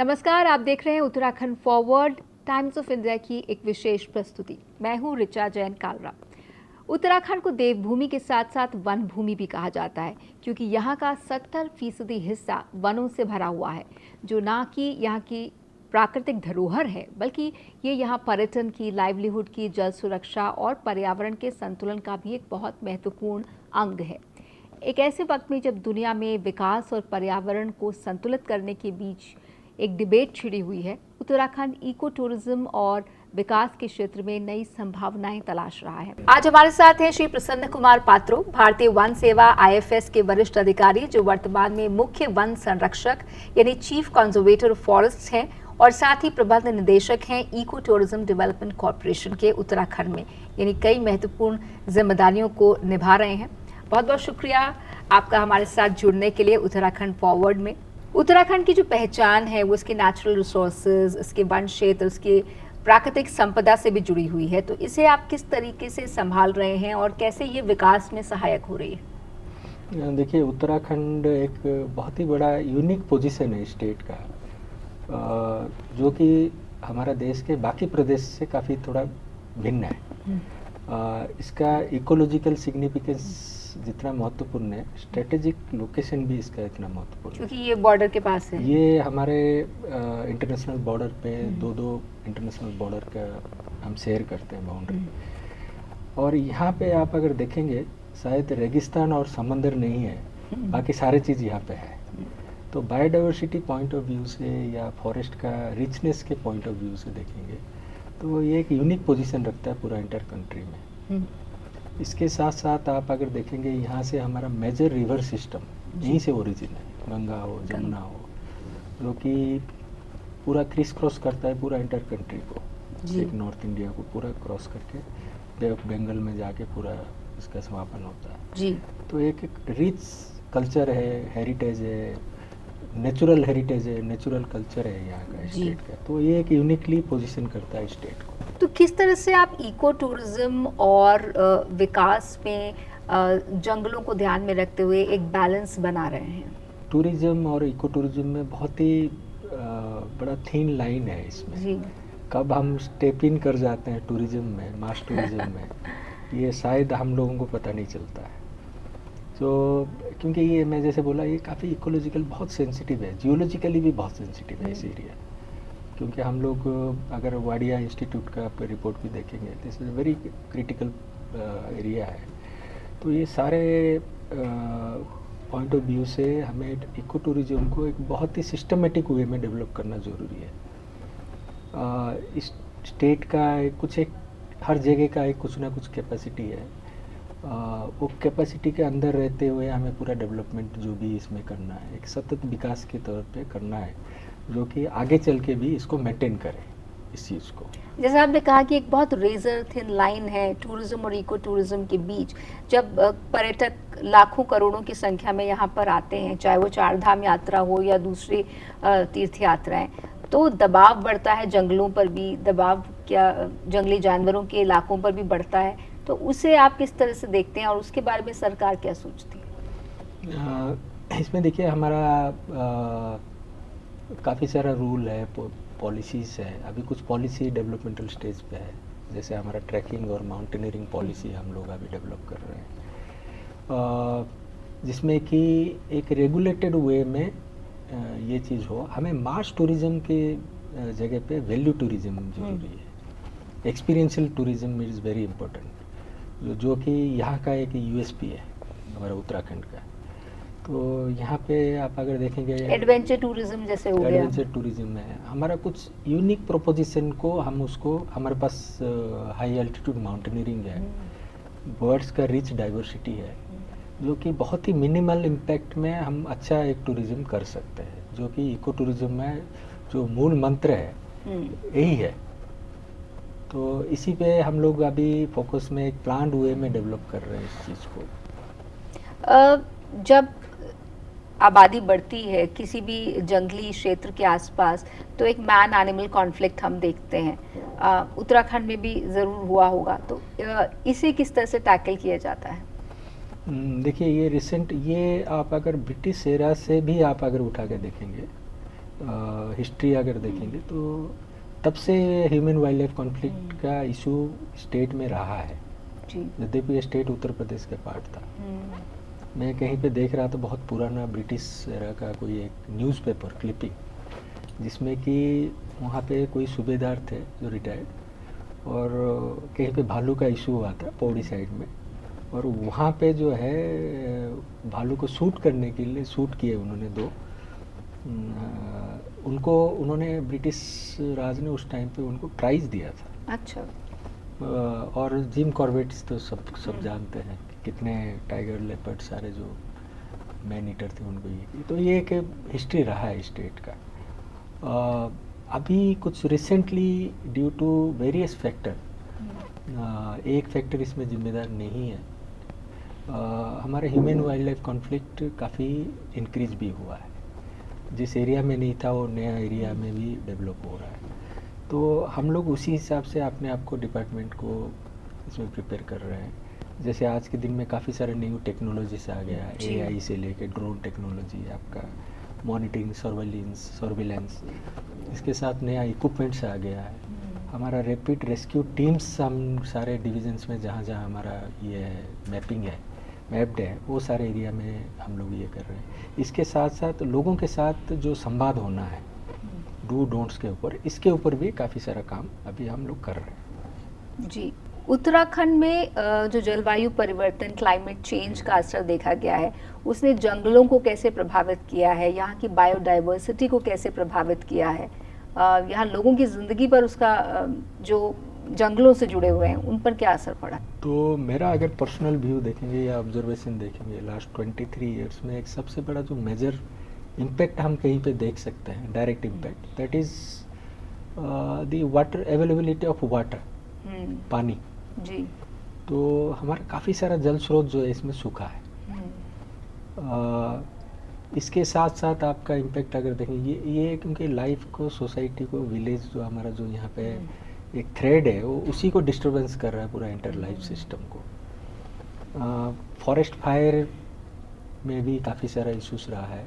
नमस्कार, आप देख रहे हैं Uttarakhand forward, times of India की एक विशेष प्रस्तुति। मैं हूं रिचा जैन कालरा। उत्तराखंड को देवभूमि के साथ साथ वन भूमि भी कहा जाता है, क्योंकि यहाँ का 70% हिस्सा वनों से भरा हुआ है, जो ना कि यहाँ की प्राकृतिक धरोहर है, बल्कि ये यहाँ पर्यटन की, लाइवलीहुड की, जल सुरक्षा और पर्यावरण के संतुलन का भी एक बहुत महत्वपूर्ण अंग है। एक ऐसे वक्त में जब दुनिया में विकास और पर्यावरण को संतुलित करने के बीच एक डिबेट छिड़ी हुई है, उत्तराखंड इको टूरिज्म और विकास के क्षेत्र में नई संभावनाएं तलाश रहा है। आज हमारे साथ हैं श्री प्रसन्न कुमार पात्रो, भारतीय वन सेवा IFS के वरिष्ठ अधिकारी, जो वर्तमान में मुख्य वन संरक्षक यानी चीफ कंजर्वेटर ऑफ फॉरेस्ट हैं और साथ ही प्रबंध निदेशक हैं इको टूरिज्म डेवलपमेंट कॉर्पोरेशन के उत्तराखंड में, यानी कई महत्वपूर्ण जिम्मेदारियों को निभा रहे हैं। बहुत बहुत शुक्रिया आपका हमारे साथ जुड़ने के लिए उत्तराखंड फॉरवर्ड में। उत्तराखंड की जो पहचान है वो इसके नेचुरल रिसोर्सेज, इसके वन क्षेत्र, उसके प्राकृतिक संपदा से भी जुड़ी हुई है, तो इसे आप किस तरीके से संभाल रहे हैं और कैसे ये विकास में सहायक हो रही है? देखिए, उत्तराखंड एक बहुत ही बड़ा यूनिक पोजीशन है स्टेट का, जो कि हमारा देश के बाकी प्रदेश से काफ़ी थोड़ा भिन्न है। इसका इकोलॉजिकल सिग्निफिकेंस जितना महत्वपूर्ण है, स्ट्रेटेजिक लोकेशन भी इसका इतना महत्वपूर्ण है, क्योंकि ये बॉर्डर के पास है। ये हमारे इंटरनेशनल बॉर्डर पे दो इंटरनेशनल बॉर्डर का हम शेयर करते हैं बाउंड्री। और यहाँ पे आप अगर देखेंगे, शायद रेगिस्तान और समंदर नहीं है, बाकी सारे चीज़ यहाँ पे है। तो बायोडाइवर्सिटी पॉइंट ऑफ व्यू से या फॉरेस्ट का रिचनेस के पॉइंट ऑफ व्यू से देखेंगे तो ये एक यूनिक पोजीशन रखता है पूरा इंटर कंट्री में। इसके साथ साथ आप अगर देखेंगे, यहाँ से हमारा मेजर रिवर सिस्टम यहीं से ओरिजिन है, गंगा हो, जमुना हो, जो कि पूरा क्रिस क्रॉस करता है पूरा इंटर कंट्री को, एक नॉर्थ इंडिया को पूरा क्रॉस करके बे ऑफ बंगाल में जाके पूरा इसका समापन होता है जी। तो एक रिच कल्चर है, हेरिटेज है, नेचुरल हेरिटेज है, नेचुरल कल्चर है यहाँ का स्टेट का, तो ये एक यूनिकली पोजीशन करता है स्टेट को। तो किस तरह से आप इको टूरिज्म और विकास में जंगलों को ध्यान में रखते हुए एक बैलेंस बना रहे हैं? टूरिज्म और इको टूरिज्म में बहुत ही बड़ा थीन लाइन है इसमें जी। कब हम स्टेप इन कर जाते हैं टूरिज्म में, मास टूरिज्म में, ये शायद हम लोगों को पता नहीं चलता है। तो क्योंकि ये मैं जैसे बोला, ये काफ़ी इकोलॉजिकल बहुत सेंसिटिव है, जियोलॉजिकली भी बहुत सेंसिटिव है इस एरिया, क्योंकि हम लोग अगर वाडिया इंस्टीट्यूट का रिपोर्ट भी देखेंगे, this is very critical area है। तो ये सारे पॉइंट ऑफ व्यू से हमें इको टूरिज्म को एक बहुत ही सिस्टमेटिक वे में डेवलप करना ज़रूरी है। इस स्टेट का एक हर जगह का एक कुछ ना कुछ कैपेसिटी है, वो कैपेसिटी के अंदर रहते हुए हमें पूरा डेवलपमेंट जो भी इसमें करना है, एक सतत विकास के तौर पे करना है, जो कि आगे चल के भी इसको मेंटेन करें इस चीज़ को। जैसे आपने कहा कि एक बहुत रेजर थिन लाइन है टूरिज्म और इको टूरिज्म के बीच। जब पर्यटक लाखों करोड़ों की संख्या में यहाँ पर आते हैं, चाहे वो चारधाम यात्रा हो या दूसरी तीर्थ यात्राएं, तो दबाव बढ़ता है, जंगलों पर भी दबाव, क्या जंगली जानवरों के इलाकों पर भी बढ़ता है, तो उसे आप किस तरह से देखते हैं और उसके बारे में सरकार क्या सोचती है? इसमें देखिए, हमारा काफ़ी सारा रूल है, पॉलिसीज़ है। अभी कुछ पॉलिसी डेवलपमेंटल स्टेज पे है, जैसे हमारा ट्रैकिंग और माउंटेनियरिंग पॉलिसी हम लोग अभी डेवलप कर रहे हैं, जिसमें कि एक रेगुलेटेड वे में ये चीज़ हो। हमें मास टूरिज्म के जगह पे वैल्यू टूरिज्म जरूरी है। Experiential tourism is very important, जो कि यहाँ का एक USP है हमारा उत्तराखंड का। तो यहाँ पे आप अगर देखेंगे, एडवेंचर टूरिज्म जैसे हो गया, एडवेंचर टूरिज्म है हमारा कुछ यूनिक प्रोपोजिशन को हम उसको, हमारे पास हाई एल्टीट्यूड माउंटेनियरिंग है, बर्ड्स का रिच डाइवर्सिटी है, जो कि बहुत ही मिनिमल इम्पैक्ट में हम अच्छा एक टूरिज्म कर सकते हैं, जो कि इको टूरिज्म में जो मूल मंत्र है यही है। तो इसी पे हम लोग अभी फोकस में एक प्लान्ड वे में डेवलप कर रहे हैं इस चीज़ को। जब आबादी बढ़ती है किसी भी जंगली क्षेत्र के आसपास, तो एक मैन एनिमल कॉन्फ्लिक्ट हम देखते हैं, उत्तराखंड में भी ज़रूर हुआ होगा, तो इसे किस तरह से टैकल किया जाता है? देखिए, ये आप अगर ब्रिटिश एरा से भी आप अगर उठा के देखेंगे, हिस्ट्री अगर देखेंगे तो तब से ह्यूमन वाइल्ड लाइफ कॉन्फ्लिक्ट का इशू स्टेट में रहा है, जी। यद्यपि ये स्टेट उत्तर प्रदेश का पार्ट था। मैं कहीं पे देख रहा था बहुत पुराना ब्रिटिश एरा का कोई एक न्यूज़पेपर क्लिपिंग, जिसमें कि वहाँ पे कोई सूबेदार थे जो रिटायर्ड, और कहीं पे भालू का इशू हुआ था पौड़ी साइड में, और वहाँ पे जो है भालू को शूट करने के लिए शूट किए उन्होंने दो। उनको उन्होंने ब्रिटिश राज ने उस टाइम पे उनको प्राइज़ दिया था। अच्छा। और जिम कॉर्बेट्स तो सब जानते हैं कि कितने टाइगर लेपर्ड सारे जो मैन ईटर थे उनको ये की। तो ये एक हिस्ट्री रहा है स्टेट का। अभी कुछ recently due to various factor, एक फैक्टर इसमें जिम्मेदार नहीं है, हमारे ह्यूमन वाइल्ड लाइफ कॉन्फ्लिक्ट काफ़ी इंक्रीज भी हुआ है। जिस एरिया में नहीं था वो नया एरिया में भी डेवलप हो रहा है। तो हम लोग उसी हिसाब से अपने आप को डिपार्टमेंट को इसमें प्रिपेयर कर रहे हैं। जैसे आज के दिन में काफ़ी सारे न्यू टेक्नोलॉजीज आ गया, एआई से लेके ड्रोन टेक्नोलॉजी, आपका मॉनिटरिंग, सर्विलेंस, इसके साथ नया इक्विपमेंट्स आ गया है। हमारा रैपिड रेस्क्यू टीम्स हम सारे डिविजन्स में जहाँ जहाँ हमारा ये मैपिंग है, मैप्ड है, वो सारे एरिया में हम लोग ये कर रहे हैं। इसके साथ साथ लोगों के साथ जो संवाद होना है डू डोंट्स के ऊपर, इसके ऊपर भी काफ़ी सारा काम अभी हम लोग कर रहे हैं। जी। उत्तराखंड में जो जलवायु परिवर्तन, क्लाइमेट चेंज का असर देखा गया है, उसने जंगलों को कैसे प्रभावित किया है, यहाँ की बायोडाइवर्सिटी को कैसे प्रभावित किया है, यहाँ लोगों की ज़िंदगी पर उसका जो जंगलों से जुड़े हुए हैं उन पर क्या असर पड़ा? तो मेरा अगर पर्सनल व्यू देखेंगे या ऑब्जर्वेशन देखेंगे लास्ट 23 ईयर्स में, एक सबसे बड़ा जो मेजर इम्पैक्ट हम कहीं पे देख सकते हैं, direct impact, that is the water availability of water, पानी। जी। तो हमारा काफ़ी सारा जल स्रोत जो है इसमें सूखा है। इसके साथ साथ आपका इम्पैक्ट अगर देखें, ये क्योंकि लाइफ को, सोसाइटी को, विलेज जो हमारा जो यहाँ पे एक थ्रेड है, वो उसी को डिस्टर्बेंस कर रहा है पूरा इंटर लाइफ सिस्टम को। फॉरेस्ट फायर में भी काफ़ी सारा इशूज़ रहा है।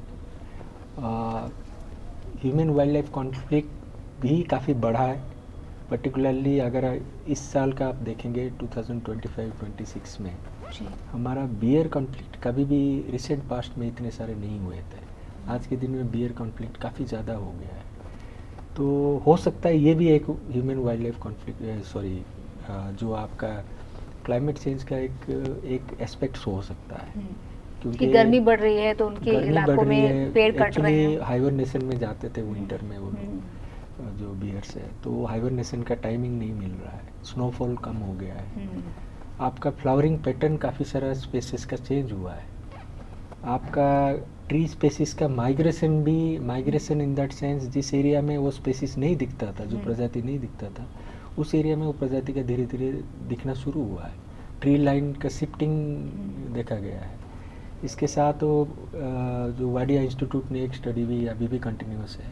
ह्यूमन वाइल्ड लाइफ कॉन्फ्लिक्ट भी काफ़ी बढ़ा है, पर्टिकुलरली अगर इस साल का आप देखेंगे 2025-26 में हमारा बियर कॉन्फ्लिक्ट कभी भी रिसेंट पास्ट में इतने सारे नहीं हुए थे। आज के दिन में बियर कॉन्फ्लिक्ट काफ़ी ज़्यादा हो गया है। तो हो सकता है ये भी एक ह्यूमन वाइल्ड लाइफ कॉन्फ्लिक्ट, जो आपका क्लाइमेट चेंज का एक एस्पेक्ट्स हो सकता है, क्योंकि गर्मी बढ़ रही है तो उनके इलाकों में पेड़ कट रहे हैं। हाइबरनेशन में जाते थे विंटर में वो लोग, जो बियर्स है, तो हाइबरनेशन का टाइमिंग नहीं मिल रहा है, स्नोफॉल कम हो गया है, आपका फ्लावरिंग पैटर्न काफ़ी सारा स्पेसिस का चेंज हुआ है, आपका ट्री स्पेसिस का माइग्रेशन इन दैट सेंस, जिस एरिया में वो स्पेसिस नहीं दिखता था, जो प्रजाति नहीं दिखता था, उस एरिया में वो प्रजाति का धीरे धीरे दिखना शुरू हुआ है। ट्री लाइन का शिफ्टिंग देखा गया है। इसके साथ वो जो वाडिया इंस्टीट्यूट ने एक स्टडी भी अभी भी कंटिन्यूस है,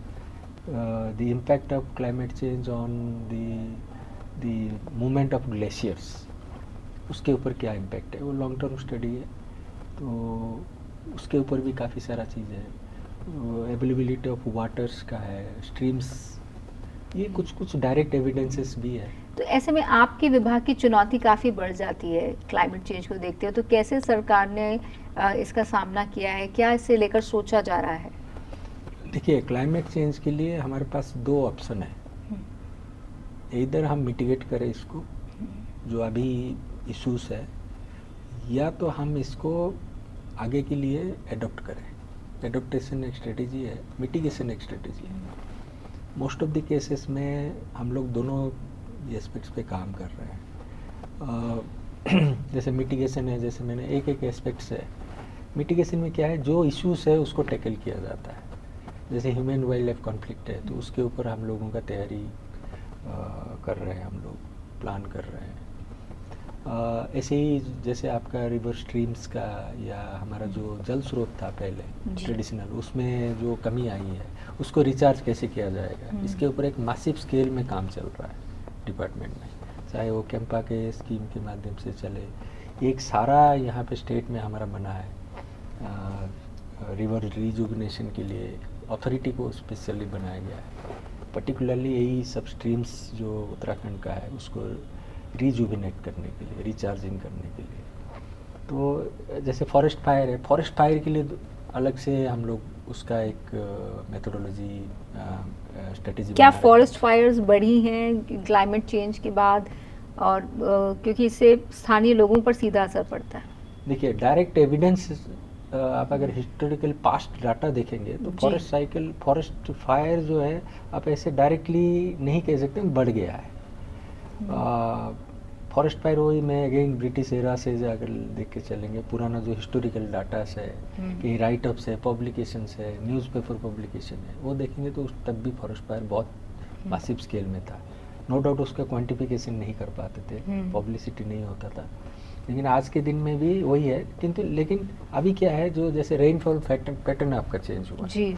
the impact of climate change on the movement of glaciers, उसके ऊपर क्या इम्पैक्ट है, वो लॉन्ग टर्म स्टडी है, तो उसके ऊपर भी काफ़ी सारा चीज़ है। अवेलेबिलिटी ऑफ वाटर्स का है, स्ट्रीम्स, ये कुछ डायरेक्ट एविडेंसेस भी है। तो ऐसे में आपके विभाग की चुनौती काफ़ी बढ़ जाती है क्लाइमेट चेंज को देखते हो, तो कैसे सरकार ने इसका सामना किया है, क्या इसे लेकर सोचा जा रहा है? देखिए, क्लाइमेट चेंज के लिए हमारे पास दो ऑप्शन है, इधर हम मिटिगेट करें इसको जो अभी इश्यूज है, या तो हम इसको आगे के लिए एडॉप्ट करें। एडोप्टेशन एक स्ट्रेटेजी है, मिटिगेशन एक स्ट्रेटेजी है। मोस्ट ऑफ द केसेस में हम लोग दोनों एस्पेक्ट्स पे काम कर रहे हैं। जैसे मिटिगेशन है, जैसे मैंने एक एस्पेक्ट्स है। मिटिगेशन में क्या है, जो इश्यूज है उसको टैकल किया जाता है। जैसे ह्यूमन वाइल्ड लाइफ कॉन्फ्लिक्ट है, तो उसके ऊपर हम लोगों का तैयारी कर रहे हैं, हम लोग प्लान कर रहे हैं। ऐसे ही जैसे आपका रिवर स्ट्रीम्स का या हमारा जो जल स्रोत था पहले ट्रेडिशनल, उसमें जो कमी आई है उसको रिचार्ज कैसे किया जाएगा, इसके ऊपर एक मासिव स्केल में काम चल रहा है डिपार्टमेंट में, चाहे वो कैंपा के स्कीम के माध्यम से चले। एक सारा यहाँ पे स्टेट में हमारा बना है रिवर रिजुविनेशन के लिए अथॉरिटी को स्पेशली बनाया गया है, पर्टिकुलरली यही सब स्ट्रीम्स जो उत्तराखंड का है उसको रिजुविनेट करने के लिए, रिचार्जिंग करने के लिए। तो जैसे फॉरेस्ट फायर है, फॉरेस्ट फायर के लिए अलग से हम लोग उसका एक मेथोडोलॉजी स्ट्रेटेजी क्या फॉरेस्ट फायर्स बढ़ी हैं क्लाइमेट चेंज के बाद, और क्योंकि इससे स्थानीय लोगों पर सीधा असर पड़ता है? देखिए, डायरेक्ट एविडेंस आप अगर हिस्टोरिकल पास्ट डाटा देखेंगे तो फॉरेस्ट फायर जो है आप ऐसे डायरेक्टली नहीं कह सकते, बढ़ गया है। फॉरेस्ट फायर वही, मैं अगेन ब्रिटिश एरा से अगर देख के चलेंगे, पुराना जो हिस्टोरिकल डाटा है, कहीं राइटअप्स है, पब्लिकेशंस है, न्यूज़पेपर पब्लिकेशन है, वो देखेंगे तो तब भी फॉरेस्ट फायर बहुत मासिव स्केल में था। नो डाउट उसका क्वांटिफिकेशन नहीं कर पाते थे, पब्लिसिटी नहीं होता था, लेकिन आज के दिन में भी वही है। किंतु लेकिन अभी क्या है, जो जैसे रेनफॉल पैटर्न आपका चेंज हुआ जी।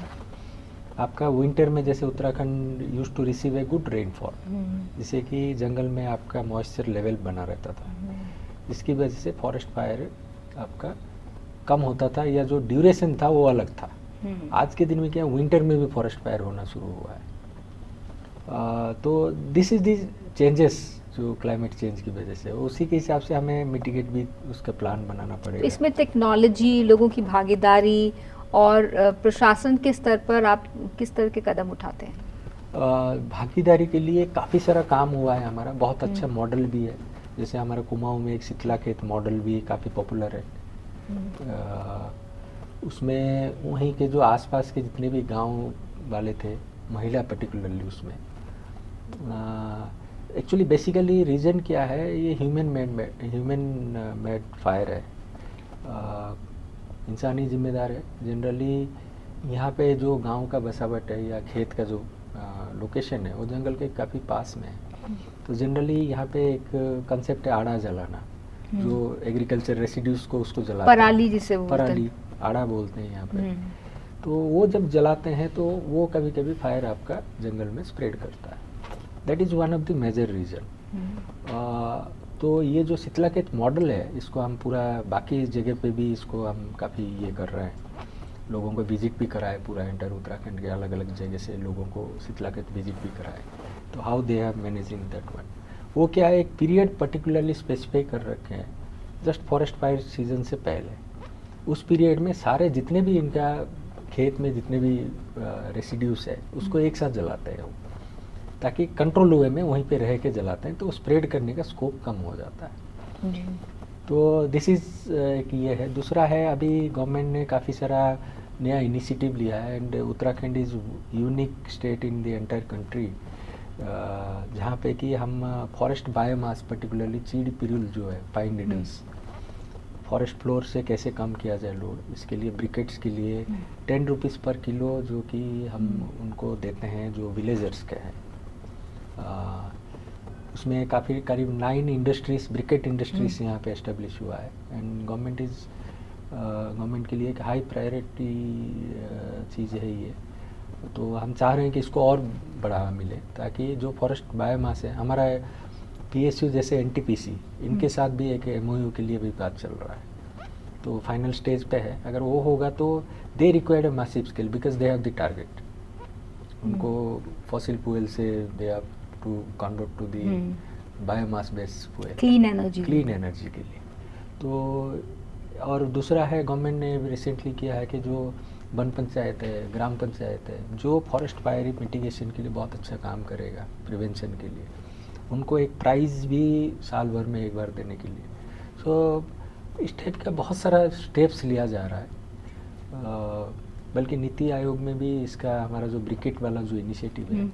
आपका विंटर में जैसे Uttarakhand used to receive a good rainfall, जिससे कि जंगल में आपका मॉइस्चर लेवल बना रहता था, जिसकी वजह से फॉरेस्ट फायर आपका कम होता था, या जो ड्यूरेशन था वो अलग था। आज के दिन में क्या, विंटर में भी फॉरेस्ट फायर होना शुरू हुआ है। तो दिस इज दी चेंजेस जो क्लाइमेट चेंज की वजह से, उसी के हिसाब से हमें मिटिगेट भी उसका प्लान बनाना पड़ेगा। इसमें टेक्नोलॉजी, लोगों की भागीदारी और प्रशासन के स्तर पर आप किस तरह के कदम उठाते हैं? भागीदारी के लिए काफ़ी सारा काम हुआ है हमारा, बहुत अच्छा मॉडल भी है। जैसे हमारा कुमाऊं में एक शीतला खेत मॉडल भी काफ़ी पॉपुलर है। उसमें वहीं के जो आसपास के जितने भी गांव वाले थे, महिला पर्टिकुलरली उसमें, एक्चुअली बेसिकली रीज़न क्या है, ये ह्यूमन मेड फायर है, इंसानी जिम्मेदार है। जनरली यहाँ पे जो गांव का बसावट है या खेत का जो लोकेशन है वो जंगल के काफ़ी पास में है। तो जनरली यहाँ पे एक कंसेप्ट है आड़ा जलाना, जो एग्रीकल्चर रेसिड्यूज को उसको जलाते हैं, पराली जिसे पराली आड़ा बोलते हैं यहाँ पे। तो वो जब जलाते हैं तो वो कभी कभी फायर आपका जंगल में स्प्रेड करता है। That is one of the major reason. तो ये जो शीतलाखेत मॉडल है, इसको हम पूरा बाकी जगह पे भी इसको हम काफ़ी ये कर रहे हैं, लोगों को विजिट भी कराए, पूरा इंटर उत्तराखंड के अलग अलग जगह से लोगों को शीतलाखेत विजिट भी कराए। तो how they are managing that one, वो क्या है, एक पीरियड पर्टिकुलरली स्पेसिफाई कर रखे हैं जस्ट फॉरेस्ट फायर सीजन से पहले। उस पीरियड में सारे जितने भी इनका खेत में जितने भी रेसिड्यूज है उसको एक साथ जलाते हैं वो, ताकि कंट्रोल वे में वहीं पे रह के जलाते हैं, तो स्प्रेड करने का स्कोप कम हो जाता है। तो दिस इज़ एक ये है। दूसरा है, अभी गवर्नमेंट ने काफ़ी सारा नया इनिशिएटिव लिया है, and Uttarakhand is unique state in the entire country, जहाँ पे कि हम फॉरेस्ट बायोमास, पर्टिकुलरली चीड़ पिरुल जो है, पाइन नीडल्स, फॉरेस्ट फ्लोर से कैसे कम किया जाए लोड, इसके लिए ब्रिकेट्स के लिए 10 रुपीज़ पर किलो जो कि हम उनको देते हैं जो विलेजर्स के हैं। उसमें काफ़ी करीब 9 इंडस्ट्रीज, ब्रिकेट इंडस्ट्रीज यहाँ पे एस्टेब्लिश हुआ है, एंड गवर्नमेंट के लिए एक हाई प्रायोरिटी चीज़ है ये। तो हम चाह रहे हैं कि इसको और बढ़ावा मिले, ताकि जो फॉरेस्ट बायोमास है हमारा, PSU जैसे NTPC, इनके साथ भी एक MOU के लिए भी बात चल रहा है, तो फाइनल स्टेज पे है। अगर वो होगा तो they required a massive scale, because they have the target, उनको फॉसिल फ्यूल से they have to convert to the biomass based fuel, clean energy के लिए। तो और दूसरा है, गवर्नमेंट ने रिसेंटली किया है कि जो वन पंचायत है, ग्राम पंचायत है, जो फॉरेस्ट फायर मिटिगेशन के लिए बहुत अच्छा काम करेगा, प्रिवेंशन के लिए, उनको एक प्राइज़ भी साल भर में एक बार देने के लिए। सो इस टाइप का बहुत सारा स्टेप्स लिया जा रहा है। बल्कि नीति आयोग में भी इसका हमारा जो ब्रिकेट वाला जो इनिशिएटिव है,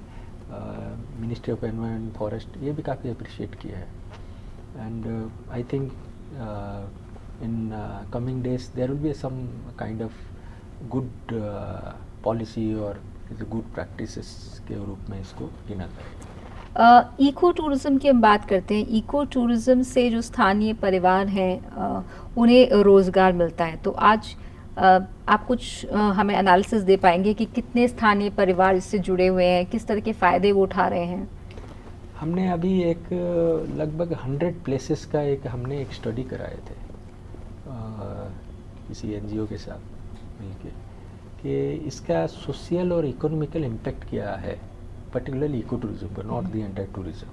मिनिस्ट्री ऑफ एनवायरनमेंट फॉरेस्ट, ये भी काफ़ी अप्रिशिएट किया है। And I think in coming days there will be some kind of good policy और गुड प्रैक्टिसेस के रूप में इसको गिना जाएगा। इको टूरिज्म की हम बात करते हैं। इको टूरिज्म से जो स्थानीय परिवार हैं उन्हें रोज़गार मिलता है, तो आज आप कुछ हमें एनालिसिस दे पाएंगे कि कितने स्थानीय परिवार इससे जुड़े हुए हैं, किस तरह के फ़ायदे वो उठा रहे हैं? हमने अभी एक लगभग 100 प्लेसेस का हमने एक स्टडी कराए थे किसी NGO के साथ मिलके, कि इसका सोशल और इकोनॉमिकल इम्पैक्ट क्या है, पर्टिकुलरली इको टूरिज्म पर, नॉट द एंटायर टूरिज्म।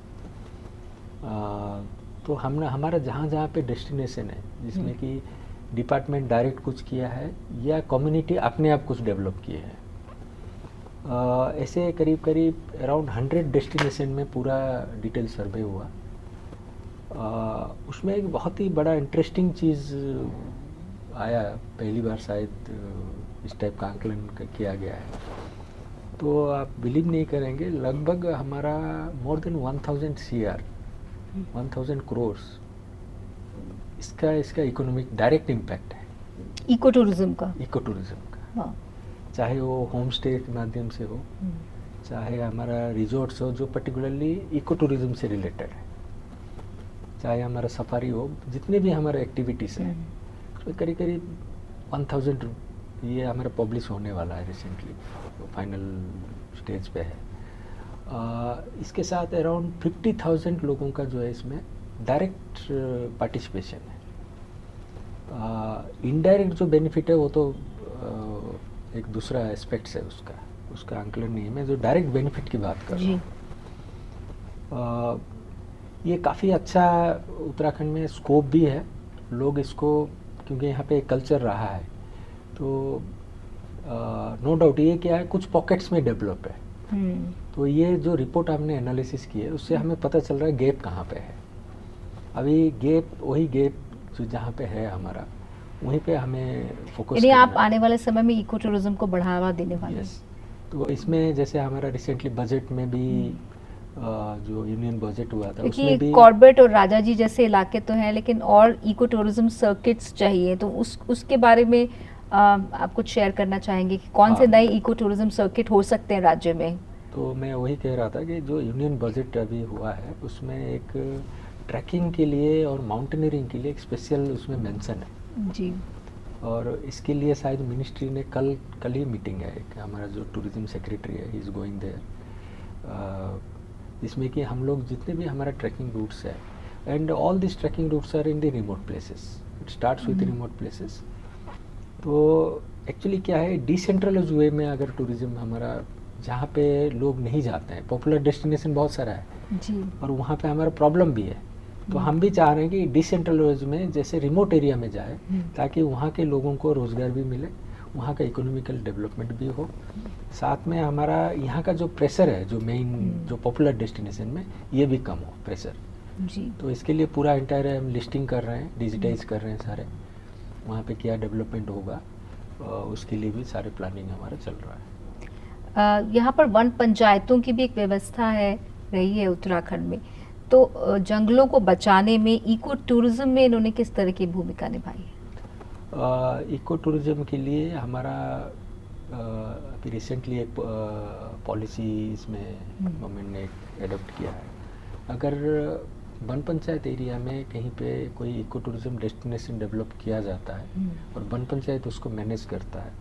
तो हमने हमारा जहाँ जहाँ पे डेस्टिनेशन है जिसमें कि डिपार्टमेंट डायरेक्ट कुछ किया है या कम्युनिटी अपने आप कुछ डेवलप किए हैं, ऐसे करीब करीब अराउंड 100 डेस्टिनेशन में पूरा डिटेल सर्वे हुआ। उसमें एक बहुत ही बड़ा इंटरेस्टिंग चीज़ आया, पहली बार शायद इस टाइप का आंकलन किया गया है। तो आप बिलीव नहीं करेंगे, लगभग हमारा मोर देन 1000 करोड़ इसका इकोनॉमिक डायरेक्ट इम्पैक्ट है इको टूरिज्म का। हाँ। चाहे वो होम स्टे के माध्यम से हो, चाहे हमारा रिजॉर्ट्स हो जो पर्टिकुलरली इको टूरिज्म से रिलेटेड है, चाहे हमारा सफारी हो, जितने भी हमारे एक्टिविटीज़ हैं उसमें करीब करीब 1000, ये हमारा पब्लिश होने वाला है रिसेंटली, फाइनल स्टेज पे है। इसके साथ अराउंड 50,000 लोगों का जो है इसमें डायरेक्ट पार्टिसिपेशन है। इनडायरेक्ट जो बेनिफिट है वो तो एक दूसरा एस्पेक्ट्स है उसका आंकलन नहीं है, मैं जो डायरेक्ट बेनिफिट की बात कर रहा हूँ। ये काफ़ी अच्छा उत्तराखंड में स्कोप भी है, लोग इसको, क्योंकि यहाँ पे एक कल्चर रहा है, तो नो डाउट ये क्या है, कुछ पॉकेट्स में डेवलप है। तो ये जो रिपोर्ट हमने एनालिसिस की है उससे हमें पता चल रहा है गैप कहाँ पे है। अभी वही गैप जो जहाँ पे है हमारा, वहीं पे हमें फोकस यानी आप आने वाले समय में इको टूरिज्म को बढ़ावा देने वाले हैं। तो इसमें जैसे हमारा रिसेंटली बजट में भी जो यूनियन बजट हुआ था उसमें भी कॉर्बेट और राजा जी जैसे इलाके तो हैं, लेकिन और इको टूरिज्म सर्किट्स चाहिए, तो उसके बारे में आप कुछ शेयर करना चाहेंगे कि कौन से नए इको टूरिज्म सर्किट हो सकते हैं राज्य में? तो मैं वही कह रहा था कि जो यूनियन बजट अभी हुआ है उसमें एक ट्रैकिंग के लिए और माउंटेनियरिंग के लिए एक स्पेशल उसमें मेंशन है जी। और इसके लिए शायद मिनिस्ट्री ने कल ही मीटिंग है, एक हमारा जो टूरिज्म सेक्रेटरी है, ही इज़ गोइंग देयर, जिसमें कि हम लोग जितने भी हमारा ट्रैकिंग रूट्स है, and all this trekking routes are in the remote places, it starts with remote places. तो एक्चुअली क्या है, डिसेंट्रलाइज वे में अगर टूरिज्म हमारा जहाँ पे लोग नहीं जाते हैं, पॉपुलर डेस्टिनेशन बहुत सारा है जी, और वहाँ पे हमारा प्रॉब्लम भी है, तो हम भी चाह रहे हैं कि डिसेंट्रलाइज में जैसे रिमोट एरिया में जाए ताकि वहाँ के लोगों को रोज़गार भी मिले, वहाँ का इकोनॉमिकल डेवलपमेंट भी हो, साथ में हमारा यहाँ का जो प्रेशर है जो मेन जो पॉपुलर डेस्टिनेशन में, ये भी कम हो प्रेशर जी। तो इसके लिए पूरा इंटायर हम लिस्टिंग कर रहे हैं, डिजिटाइज कर रहे हैं सारे, वहाँ पे क्या डेवलपमेंट होगा उसके लिए भी सारे प्लानिंग हमारा चल रहा है। यहाँ पर वन पंचायतों की भी एक व्यवस्था है रही है उत्तराखंड में, तो जंगलों को बचाने में इको टूरिज्म में इन्होंने किस तरह की भूमिका निभाई है? इको टूरिज्म के लिए हमारा अभी रिसेंटली एक पॉलिसी इसमें गवर्नमेंट ने एडॉप्ट किया है। अगर वन पंचायत एरिया में कहीं पे कोई इको टूरिज्म डेस्टिनेशन डेवलप किया जाता है और वन पंचायत उसको मैनेज करता है,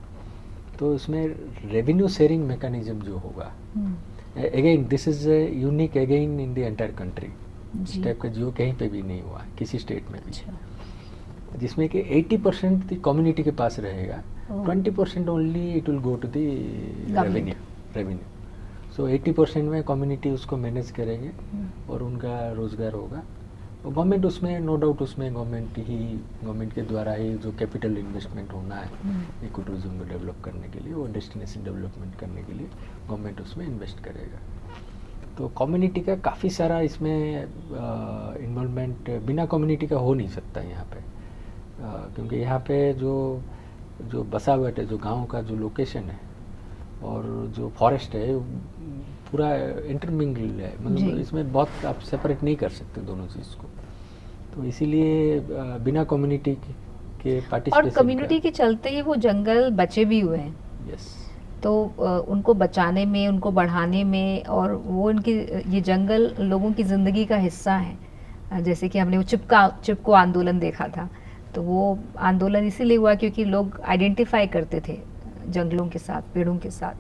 तो इसमें रेवेन्यू शेयरिंग मैकेनिज्म जो होगा, again this is unique again in the entire country, इस टाइप का जो कहीं पे भी नहीं हुआ किसी स्टेट में भी, जिसमें कि 80% कम्युनिटी के पास रहेगा, 20% only it will go to the revenue. So 80% में कम्युनिटी उसको मैनेज करेंगे और उनका रोजगार होगा। गवर्नमेंट उसमें नो डाउट, उसमें गवर्नमेंट के द्वारा ही जो कैपिटल इन्वेस्टमेंट होना है इको टूरिज्म को डेवलप करने के लिए, वो डेस्टिनेशन डेवलपमेंट करने के लिए गवर्नमेंट उसमें इन्वेस्ट करेगा। तो कम्युनिटी का काफ़ी सारा इसमें इन्वॉल्वमेंट बिना कम्युनिटी का हो नहीं सकता यहाँ पे, क्योंकि यहाँ पे जो बसावट है, जो गांव का जो लोकेशन है और जो फॉरेस्ट है पूरा इंटरमिंगल्ड है, मतलब इसमें बहुत आप सेपरेट नहीं कर सकते दोनों चीज़ को, तो इसीलिए बिना कम्युनिटी के पार्टिसिपेशन, और कम्युनिटी के चलते ही वो जंगल बचे भी हुए हैं। यस। तो उनको बचाने में, उनको बढ़ाने में, और वो उनके ये जंगल लोगों की ज़िंदगी का हिस्सा है। जैसे कि हमने वो चिपको आंदोलन देखा था, तो वो आंदोलन इसीलिए हुआ क्योंकि लोग आइडेंटिफाई करते थे जंगलों के साथ, पेड़ों के साथ।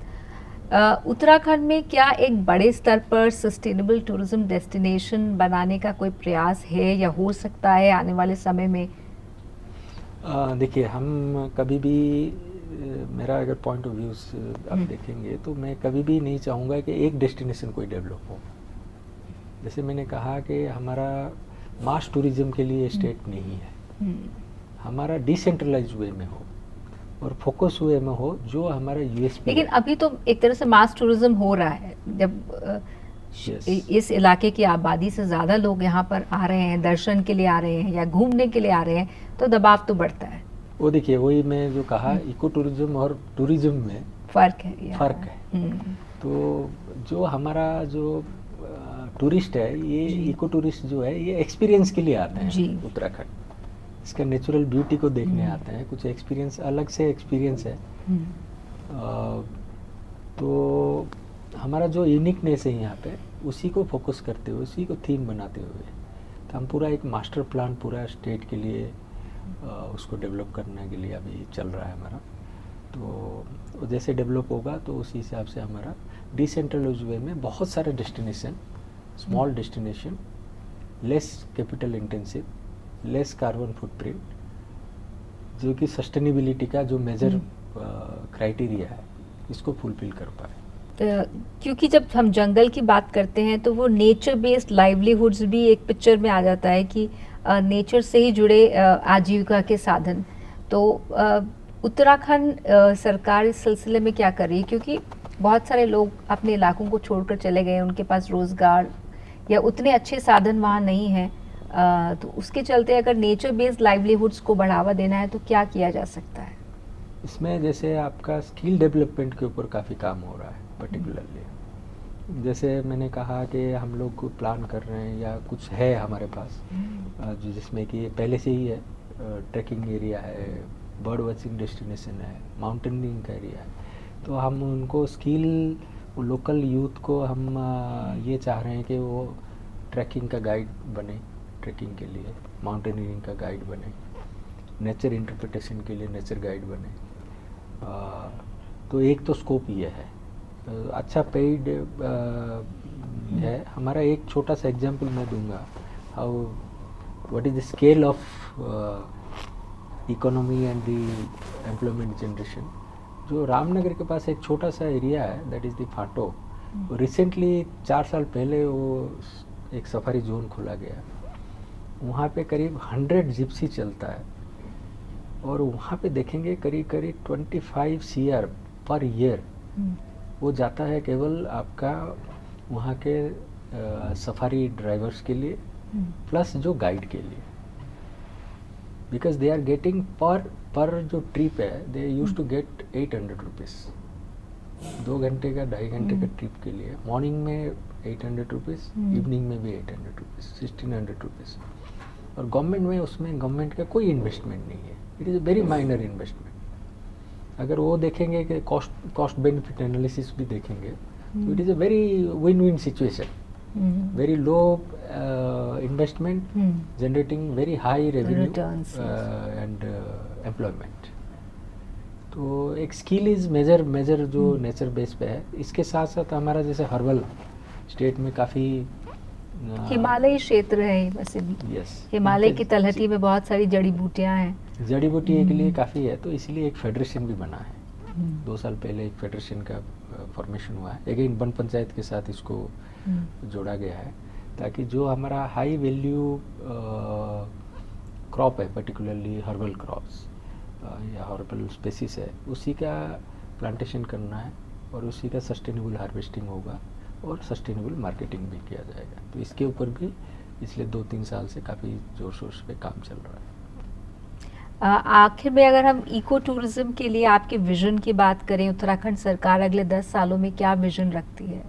उत्तराखंड में क्या एक बड़े स्तर पर सस्टेनेबल टूरिज्म डेस्टिनेशन बनाने का कोई प्रयास है या हो सकता है आने वाले समय में? देखिए, हम कभी भी मेरा अगर पॉइंट ऑफ व्यूज आप देखेंगे तो मैं कभी भी नहीं चाहूँगा कि एक डेस्टिनेशन कोई डेवलप हो। जैसे मैंने कहा कि हमारा मास टूरिज्म के लिए स्टेट नहीं है, हमारा डिसेंट्रलाइज वे में हो और फोकस वे में हो, जो हमारा यूएसपी लेकिन है। अभी तो एक तरह से मास टूरिज्म हो रहा है, जब Yes. इस इलाके की आबादी से ज़्यादा लोग यहाँ पर आ रहे हैं, दर्शन के लिए आ रहे हैं या घूमने के लिए आ रहे हैं, तो दबाव तो बढ़ता है। वो देखिए, वही मैं जो कहा, इको टूरिज्म और टूरिज्म में फ़र्क है यार। फ़र्क है। तो जो हमारा जो टूरिस्ट है, ये इको टूरिस्ट जो है, ये एक्सपीरियंस के लिए आते जी। हैं उत्तराखंड, इसका नेचुरल ब्यूटी को देखने आते हैं, कुछ एक्सपीरियंस, अलग से एक्सपीरियंस है। तो हमारा जो यूनिकनेस है यहाँ पे, उसी को फोकस करते हुए, उसी को थीम बनाते हुए, तो हम पूरा एक मास्टर प्लान पूरा स्टेट के लिए उसको डेवलप करने के लिए अभी चल रहा है हमारा। तो जैसे डेवलप होगा तो उसी हिसाब से हमारा डिसेंट्रलाइज्ड वे में बहुत सारे destination, small destination, less capital intensive, less carbon footprint, जो कि सस्टेनेबिलिटी का जो मेजर क्राइटेरिया है, इसको फुलफिल कर पाए। क्योंकि जब हम जंगल की बात करते हैं तो वो नेचर बेस्ड लाइवलीहुड्स भी एक पिक्चर में आ जाता है कि नेचर से ही जुड़े आजीविका के साधन। तो उत्तराखंड सरकार इस सिलसिले में क्या कर रही है? क्योंकि बहुत सारे लोग अपने इलाकों को छोड़कर चले गए, उनके पास रोज़गार या उतने अच्छे साधन वहाँ नहीं हैं, तो उसके चलते अगर नेचर बेस्ड लाइवलीहुड्स को बढ़ावा देना है तो क्या किया जा सकता है? इसमें जैसे आपका स्किल डेवलपमेंट के ऊपर काफ़ी काम हो रहा है पर्टिकुलरली। जैसे मैंने कहा कि हम लोग प्लान कर रहे हैं या कुछ है हमारे पास, जो जिसमें कि पहले से ही है, ट्रैकिंग एरिया है, बर्ड वॉचिंग डेस्टिनेशन है, माउंटेनिंग का एरिया है, तो हम उनको स्किल, लोकल यूथ को हम ये चाह रहे हैं कि वो ट्रैकिंग का गाइड बने, ट्रैकिंग के लिए माउंटेनियरिंग का गाइड बने, नेचर इंटरप्रिटेशन के लिए नेचर गाइड बने। तो एक तो स्कोप ये है, अच्छा पेड है हमारा। एक छोटा सा एग्जांपल मैं दूंगा, how what is the scale of economy and the employment generation. जो रामनगर के पास एक छोटा सा एरिया है, दैट इज़ द फाटो। रिसेंटली 4 साल पहले वो एक सफारी जोन खोला गया, वहाँ पे करीब 100 जिप्सी चलता है, और वहाँ पे देखेंगे करीब 25 CR पर ईयर वो जाता है केवल आपका वहाँ के सफारी ड्राइवर्स के लिए, प्लस जो गाइड के लिए, बिकॉज दे आर गेटिंग पर जो ट्रिप है, दे यूज टू गेट 800 रुपीज़ 2 घंटे का, 2.5 घंटे का ट्रिप के लिए। मॉर्निंग में 800 रुपीज़, इवनिंग में भी 800 रुपीज़, 1600 रुपीज़। और गवर्नमेंट में, उसमें गवर्नमेंट का कोई इन्वेस्टमेंट नहीं है, it is a very minor investment. अगर वो देखेंगे कि कॉस्ट बेनिफिट एनालिसिस भी देखेंगे, तो it is a very win win situation, very low investment generating very high revenue and employment. तो एक स्किल इज मेजर जो नेचर बेस पे है। इसके साथ साथ हमारा जैसे हर्बल स्टेट में काफ़ी हिमालयी क्षेत्र है वैसे भी। यस, हिमालय की तलहटी में बहुत सारी जड़ी बूटियां हैं, जड़ी बूटी के लिए काफ़ी है, तो इसलिए एक फेडरेशन भी बना है। 2 साल पहले एक फेडरेशन का फॉर्मेशन हुआ है, अगेन वन पंचायत के साथ इसको जोड़ा गया है, ताकि जो हमारा हाई वैल्यू क्रॉप है, पर्टिकुलरली हर्बल क्रॉप्स या हर्बल स्पेसिस है, उसी का प्लांटेशन करना है और उसी का सस्टेनेबल हार्वेस्टिंग होगा और सस्टेनेबल मार्केटिंग भी किया जाएगा। तो इसके ऊपर भी पिछले 2-3 साल से काफ़ी जोर शोर से काम चल रहा है। आखिर में अगर हम इको टूरिज्म के लिए आपके विजन की बात करें, उत्तराखंड सरकार अगले 10 सालों में क्या विजन रखती है?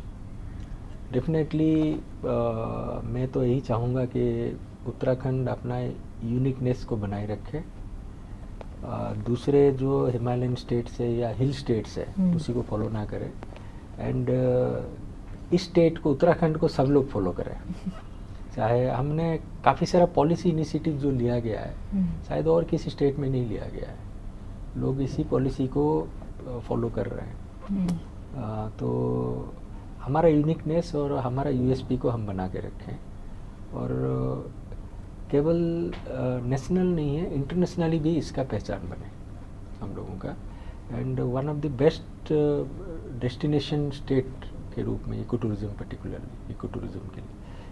डेफिनेटली मैं तो यही चाहूँगा कि उत्तराखंड अपना यूनिकनेस को बनाए रखे, दूसरे जो हिमालयन स्टेट्स है या हिल स्टेट्स है उसी को फॉलो ना करें, एंड इस स्टेट को, उत्तराखंड को सब लोग फॉलो करें। चाहे हमने काफ़ी सारा पॉलिसी इनिशिएटिव जो लिया गया है, शायद और किसी स्टेट में नहीं लिया गया है, लोग इसी पॉलिसी को फॉलो कर रहे हैं। तो हमारा यूनिकनेस और हमारा यूएसपी को हम बना के रखें, और केवल नेशनल नहीं है, इंटरनेशनली भी इसका पहचान बने हम लोगों का। And one of the best destination state के रूप में eco tourism, particularly eco tourism के लिए,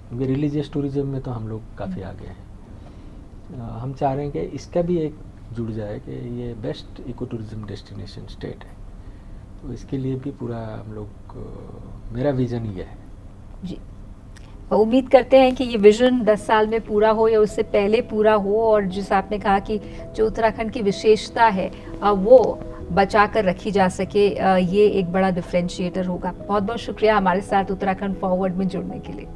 क्योंकि रिलीजियस टूरिज्म में तो हम लोग काफ़ी आगे हैं। हम चाह रहे हैं कि इसका भी एक जुड़ जाए कि ये best eco tourism destination state है, तो इसके लिए भी पूरा हम लोग मेरा विज़न ये है जी। उम्मीद करते हैं कि ये विजन 10 साल में पूरा हो या उससे पहले पूरा हो, और जिस आपने कहा कि जो उत्तराखंड की विशेषता है वो बचा कर रखी जा सके, ये एक बड़ा डिफरेंशिएटर होगा। बहुत बहुत शुक्रिया हमारे साथ उत्तराखंड फॉरवर्ड में जुड़ने के लिए।